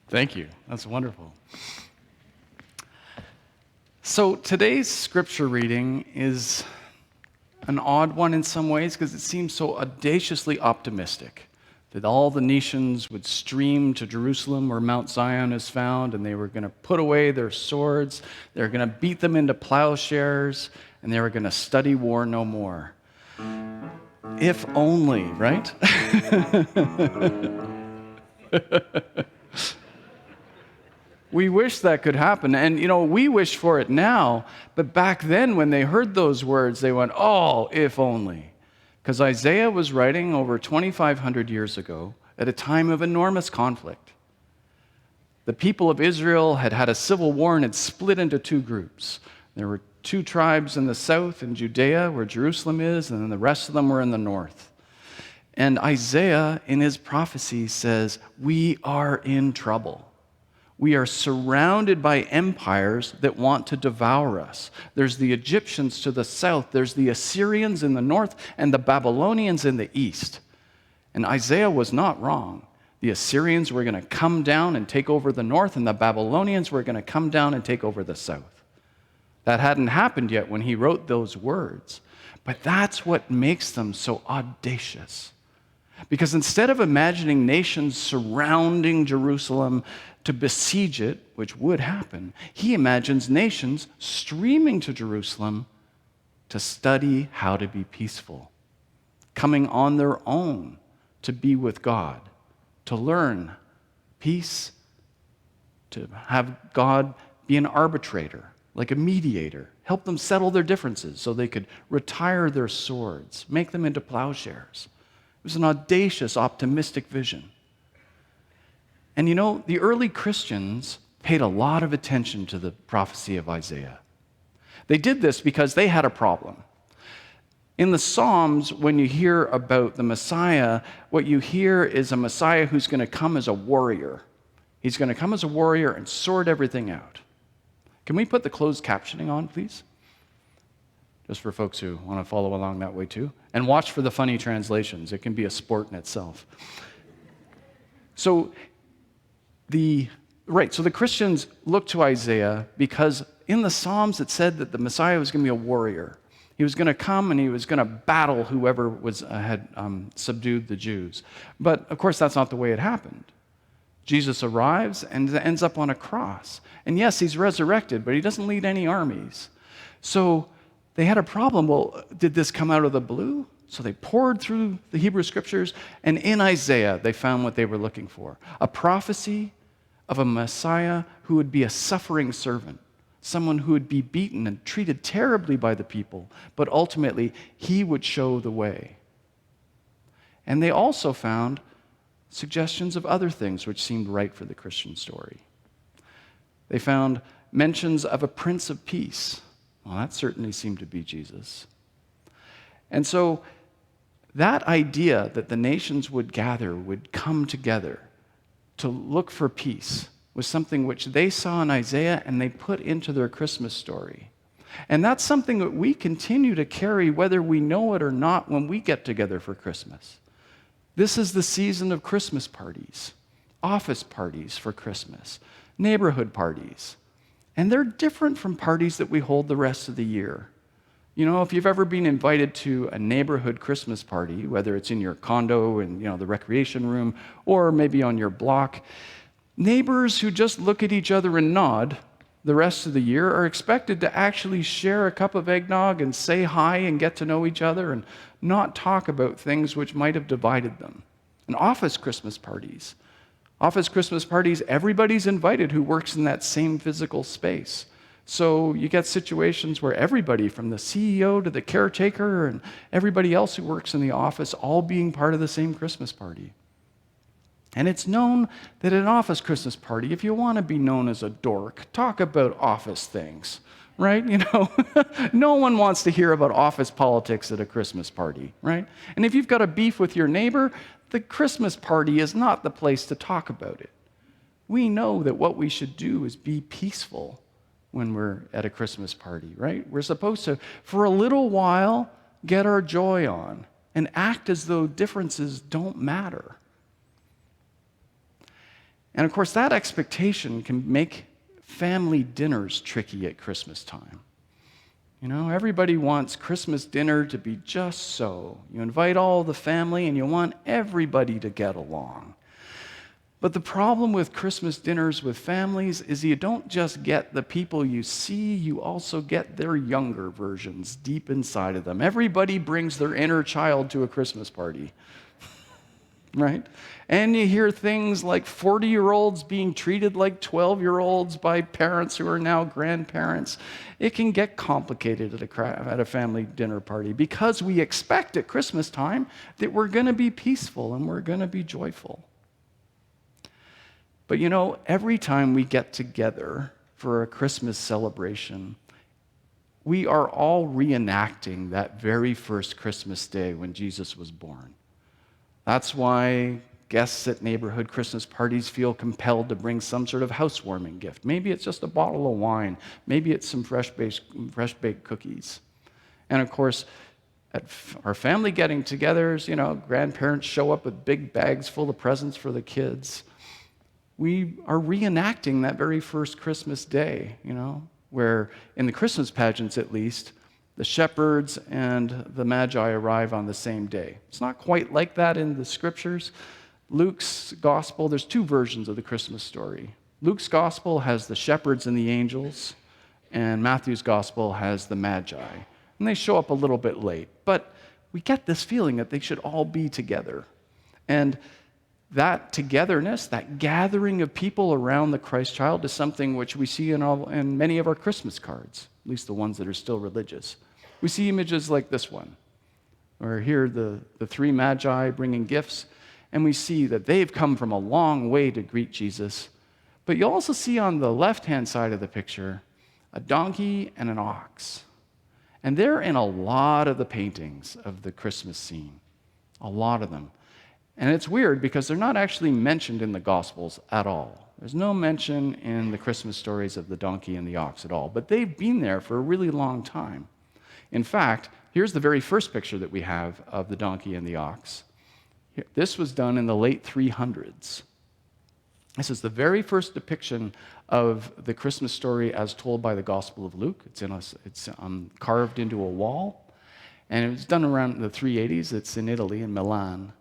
Thank you. That's wonderful. So today's scripture reading is an odd one in some ways because it seems so audaciously optimistic that all the nations would stream to Jerusalem where Mount Zion is found, and they were going to put away their swords, they were going to beat them into plowshares, and they were going to study war no more. If only, right? We wish that could happen. And, we wish for it now. But back then, when they heard those words, they went, oh, if only. Because Isaiah was writing over 2,500 years ago at a time of enormous conflict. The people of Israel had had a civil war and had split into two groups. There were two tribes in the south, in Judea, where Jerusalem is, and then the rest of them were in the north. And Isaiah, in his prophecy, says, we are in trouble. We are surrounded by empires that want to devour us. There's the Egyptians to the south, there's the Assyrians in the north, and the Babylonians in the east. And Isaiah was not wrong. The Assyrians were going to come down and take over the north, and the Babylonians were going to come down and take over the south. That hadn't happened yet when he wrote those words. But that's what makes them so audacious. Because instead of imagining nations surrounding Jerusalem to besiege it, which would happen, he imagines nations streaming to Jerusalem to study how to be peaceful, coming on their own to be with God, to learn peace, to have God be an arbitrator, like a mediator, help them settle their differences so they could retire their swords, make them into plowshares. It was an audacious, optimistic vision. And the early Christians paid a lot of attention to the prophecy of Isaiah. They did this because they had a problem. In the Psalms, when you hear about the Messiah, what you hear is a Messiah who's going to come as a warrior. He's going to come as a warrior and sort everything out. Can we put the closed captioning on, please? Just for folks who want to follow along that way too. And watch for the funny translations. It can be a sport in itself. So the Christians looked to Isaiah because in the Psalms it said that the Messiah was going to be a warrior. He was going to come and he was going to battle whoever had subdued the Jews. But of course that's not the way it happened. Jesus arrives and ends up on a cross. And yes, he's resurrected, but he doesn't lead any armies. So they had a problem. Well, did this come out of the blue? So they poured through the Hebrew scriptures, and in Isaiah, they found what they were looking for. A prophecy of a Messiah who would be a suffering servant, someone who would be beaten and treated terribly by the people, but ultimately, he would show the way. And they also found suggestions of other things which seemed right for the Christian story. They found mentions of a Prince of Peace. Well, that certainly seemed to be Jesus. And so that idea that the nations would gather, would come together to look for peace, was something which they saw in Isaiah and they put into their Christmas story. And that's something that we continue to carry whether we know it or not when we get together for Christmas. This is the season of Christmas parties, office parties for Christmas, neighborhood parties. And they're different from parties that we hold the rest of the year. If you've ever been invited to a neighborhood Christmas party, whether it's in your condo and the recreation room or maybe on your block, neighbors who just look at each other and nod the rest of the year are expected to actually share a cup of eggnog and say hi and get to know each other and not talk about things which might have divided them. And office Christmas parties, everybody's invited who works in that same physical space. So you get situations where everybody, from the CEO to the caretaker and everybody else who works in the office, all being part of the same Christmas party. And it's known that at an office Christmas party, if you want to be known as a dork, talk about office things, right? No one wants to hear about office politics at a Christmas party, right? And if you've got a beef with your neighbor, the Christmas party is not the place to talk about it. We know that what we should do is be peaceful when we're at a Christmas party, right? We're supposed to, for a little while, get our joy on and act as though differences don't matter. And of course, that expectation can make family dinners tricky at Christmas time. You know, everybody wants Christmas dinner to be just so. You invite all the family and you want everybody to get along. But the problem with Christmas dinners with families is you don't just get the people you see, you also get their younger versions deep inside of them. Everybody brings their inner child to a Christmas party, right? And you hear things like 40-year-olds being treated like 12-year-olds by parents who are now grandparents. It can get complicated at a family dinner party because we expect at Christmas time that we're going to be peaceful and we're going to be joyful. But you know, every time we get together for a Christmas celebration, we are all reenacting that very first Christmas day when Jesus was born. That's why guests at neighborhood Christmas parties feel compelled to bring some sort of housewarming gift. Maybe it's just a bottle of wine. Maybe it's some fresh-baked cookies. And of course, at our family getting-togethers, you know, grandparents show up with big bags full of presents for the kids. We are reenacting that very first Christmas day, you know, where in the Christmas pageants at least, the shepherds and the magi arrive on the same day. It's not quite like that in the scriptures. Luke's gospel, there's two versions of the Christmas story. Luke's gospel has the shepherds and the angels, and Matthew's gospel has the magi. And they show up a little bit late, but we get this feeling that they should all be together. And that togetherness, that gathering of people around the Christ child is something which we see in many of our Christmas cards, at least the ones that are still religious. We see images like this one, where here the three magi bringing gifts, and we see that they've come from a long way to greet Jesus. But you also see on the left-hand side of the picture a donkey and an ox. And they're in a lot of the paintings of the Christmas scene, a lot of them. And it's weird because they're not actually mentioned in the Gospels at all. There's no mention in the Christmas stories of the donkey and the ox at all, but they've been there for a really long time. In fact, here's the very first picture that we have of the donkey and the ox. This was done in the late 300s. This is the very first depiction of the Christmas story as told by the Gospel of Luke. It's carved into a wall, and it was done around the 380s. It's in Italy, in Milan.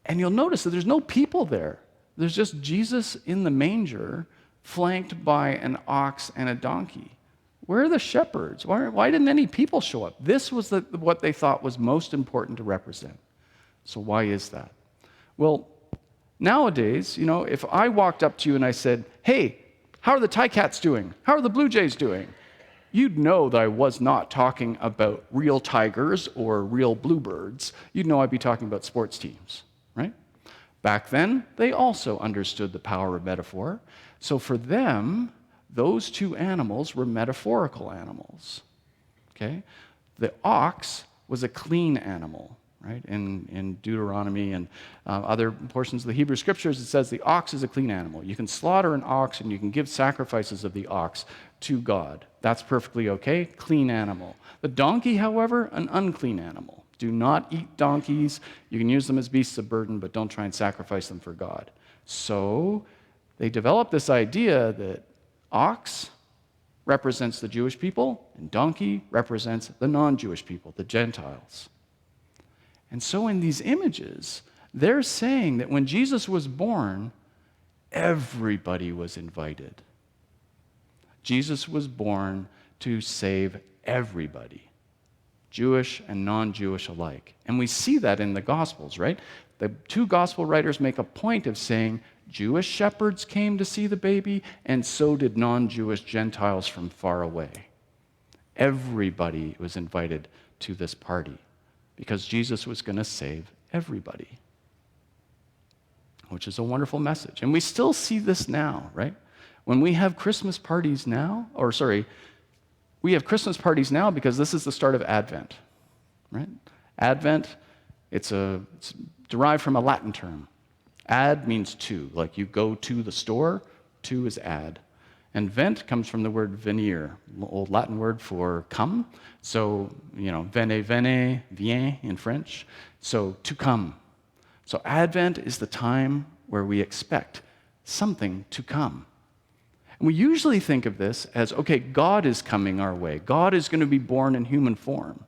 And you'll notice that there's no people there. There's just Jesus in the manger, flanked by an ox and a donkey. Where are the shepherds? Why didn't any people show up? This was what they thought was most important to represent. So why is that? Well, nowadays, you know, if I walked up to you and I said, hey, how are the Ticats doing? How are the Blue Jays doing? You'd know that I was not talking about real tigers or real bluebirds. You'd know I'd be talking about sports teams. Right? Back then, they also understood the power of metaphor. So for them, those two animals were metaphorical animals. Okay? The ox was a clean animal, right? In Deuteronomy and other portions of the Hebrew Scriptures, it says the ox is a clean animal. You can slaughter an ox and you can give sacrifices of the ox to God. That's perfectly okay. Clean animal. The donkey, however, an unclean animal. Do not eat donkeys. You can use them as beasts of burden, but don't try and sacrifice them for God. So they developed this idea that ox represents the Jewish people and donkey represents the non-Jewish people, the Gentiles. And so in these images, they're saying that when Jesus was born, everybody was invited. Jesus was born to save everybody. Jewish and non-Jewish alike. And we see that in the Gospels, right? The two Gospel writers make a point of saying Jewish shepherds came to see the baby, and so did non-Jewish Gentiles from far away. Everybody was invited to this party because Jesus was going to save everybody, which is a wonderful message. And we still see this now, right? When we have Christmas parties now, we have Christmas parties now because this is the start of Advent, right? Advent, it's derived from a Latin term. Ad means to, like you go to the store, to is ad. And vent comes from the word venire, old Latin word for come. So, you know, vene, vient in French. So, to come. So Advent is the time where we expect something to come. And we usually think of this as, okay, God is coming our way. God is going to be born in human form.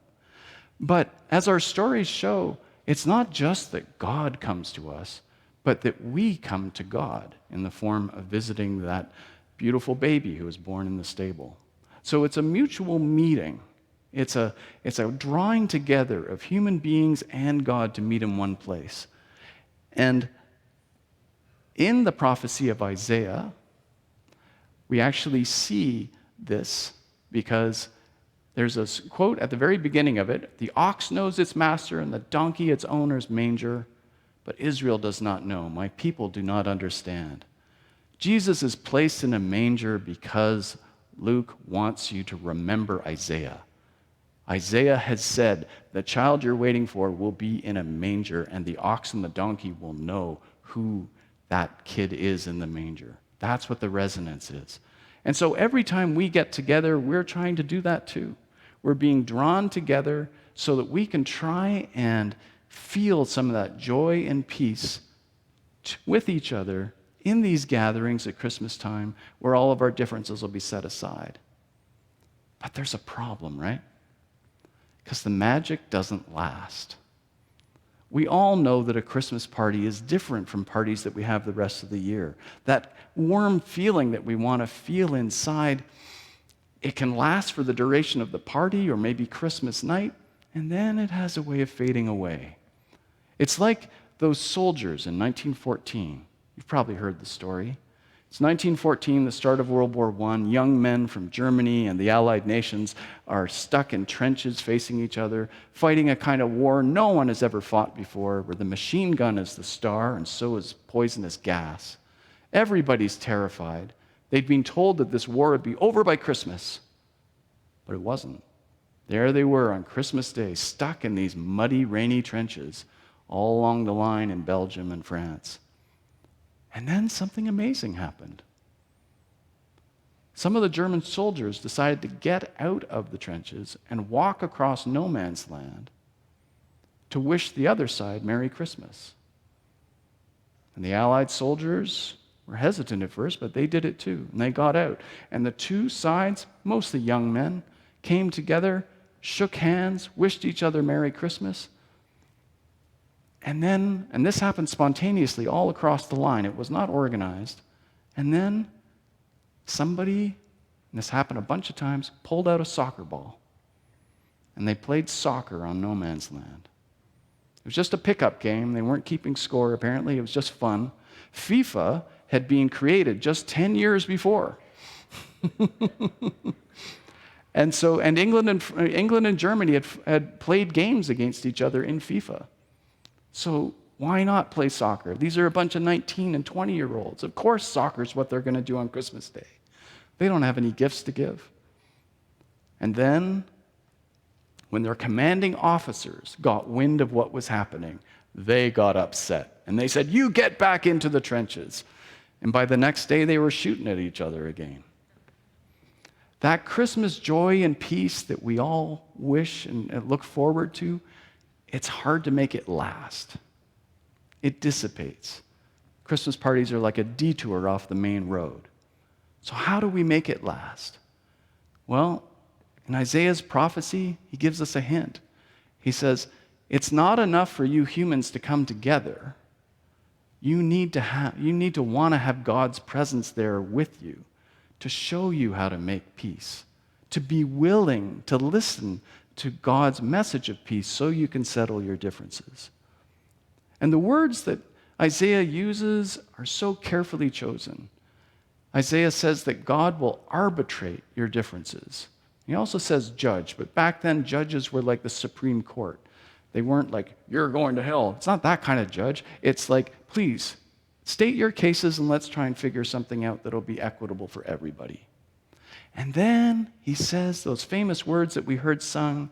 But as our stories show, it's not just that God comes to us, but that we come to God in the form of visiting that beautiful baby who was born in the stable. So it's a mutual meeting. It's a drawing together of human beings and God to meet in one place. And in the prophecy of Isaiah, we actually see this because there's a quote at the very beginning of it: "The ox knows its master and the donkey its owner's manger, but Israel does not know. My people do not understand." Jesus is placed in a manger because Luke wants you to remember Isaiah. Isaiah has said, the child you're waiting for will be in a manger, and the ox and the donkey will know who that kid is in the manger. That's what the resonance is. And so every time we get together, we're trying to do that too. We're being drawn together so that we can try and feel some of that joy and peace with each other in these gatherings at Christmas time where all of our differences will be set aside. But there's a problem, right? Because the magic doesn't last. We all know that a Christmas party is different from parties that we have the rest of the year. That warm feeling that we want to feel inside, it can last for the duration of the party or maybe Christmas night, and then it has a way of fading away. It's like those soldiers in 1914. You've probably heard the story. It's 1914, the start of World War I. Young men from Germany and the Allied nations are stuck in trenches facing each other, fighting a kind of war no one has ever fought before, where the machine gun is the star and so is poisonous gas. Everybody's terrified. They'd been told that this war would be over by Christmas, but it wasn't. There they were on Christmas Day, stuck in these muddy, rainy trenches all along the line in Belgium and France. And then something amazing happened. Some of the German soldiers decided to get out of the trenches and walk across no man's land to wish the other side Merry Christmas. And the Allied soldiers were hesitant at first, but they did it too, and they got out. And the two sides, mostly young men, came together, shook hands, wished each other Merry Christmas. And this happened spontaneously all across the line. It was not organized. And then somebody, and this happened a bunch of times, pulled out a soccer ball. And they played soccer on no man's land. It was just a pickup game. They weren't keeping score, apparently. It was just fun. FIFA had been created just 10 years before. And England and Germany had played games against each other in FIFA. So why not play soccer? These are a bunch of 19 and 20-year-olds. Of course soccer is what they're going to do on Christmas Day. They don't have any gifts to give. And then, when their commanding officers got wind of what was happening, they got upset. And they said, "You get back into the trenches." And by the next day, they were shooting at each other again. That Christmas joy and peace that we all wish and look forward to, it's hard to make it last. It dissipates. Christmas parties are like a detour off the main road. So how do we make it last? Well, in Isaiah's prophecy, he gives us a hint. He says, it's not enough for you humans to come together. You need to want to have God's presence there with you to show you how to make peace, to be willing to listen to God's message of peace so you can settle your differences. And the words that Isaiah uses are so carefully chosen. Isaiah says that God will arbitrate your differences. He also says judge, but back then judges were like the Supreme Court. They weren't like, you're going to hell. It's not that kind of judge. It's like, please, state your cases and let's try and figure something out that'll be equitable for everybody. And then he says those famous words that we heard sung,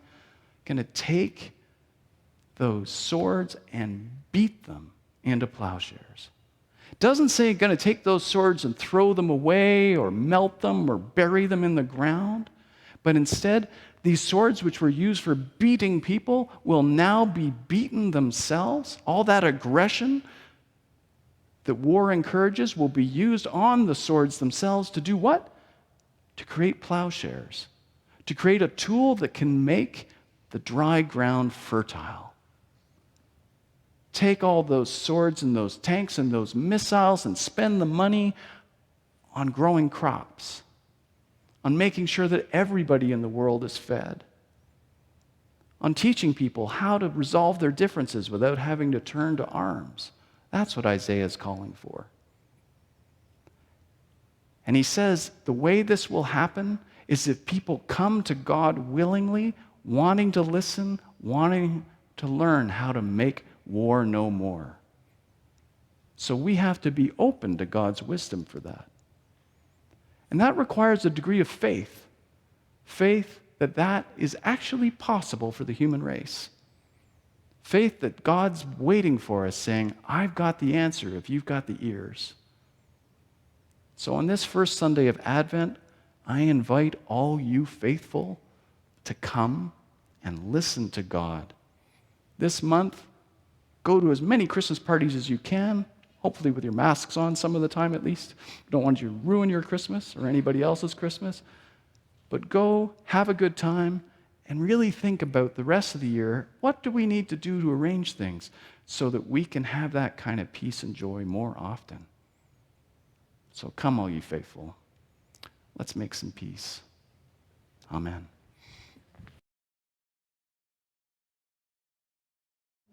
going to take those swords and beat them into plowshares. It doesn't say going to take those swords and throw them away or melt them or bury them in the ground, but instead, these swords which were used for beating people will now be beaten themselves. All that aggression that war encourages will be used on the swords themselves to do what? To create plowshares, to create a tool that can make the dry ground fertile. Take all those swords and those tanks and those missiles and spend the money on growing crops, on making sure that everybody in the world is fed, on teaching people how to resolve their differences without having to turn to arms. That's what Isaiah is calling for. And he says the way this will happen is if people come to God willingly, wanting to listen, wanting to learn how to make war no more. So we have to be open to God's wisdom for that. And that requires a degree of faith. Faith that is actually possible for the human race. Faith that God's waiting for us, saying, I've got the answer if you've got the ears. So on this first Sunday of Advent, I invite all you faithful to come and listen to God. This month, go to as many Christmas parties as you can, hopefully with your masks on some of the time at least. We don't want you to ruin your Christmas or anybody else's Christmas. But go, have a good time, and really think about the rest of the year. What do we need to do to arrange things so that we can have that kind of peace and joy more often? So come, all you faithful. Let's make some peace. Amen.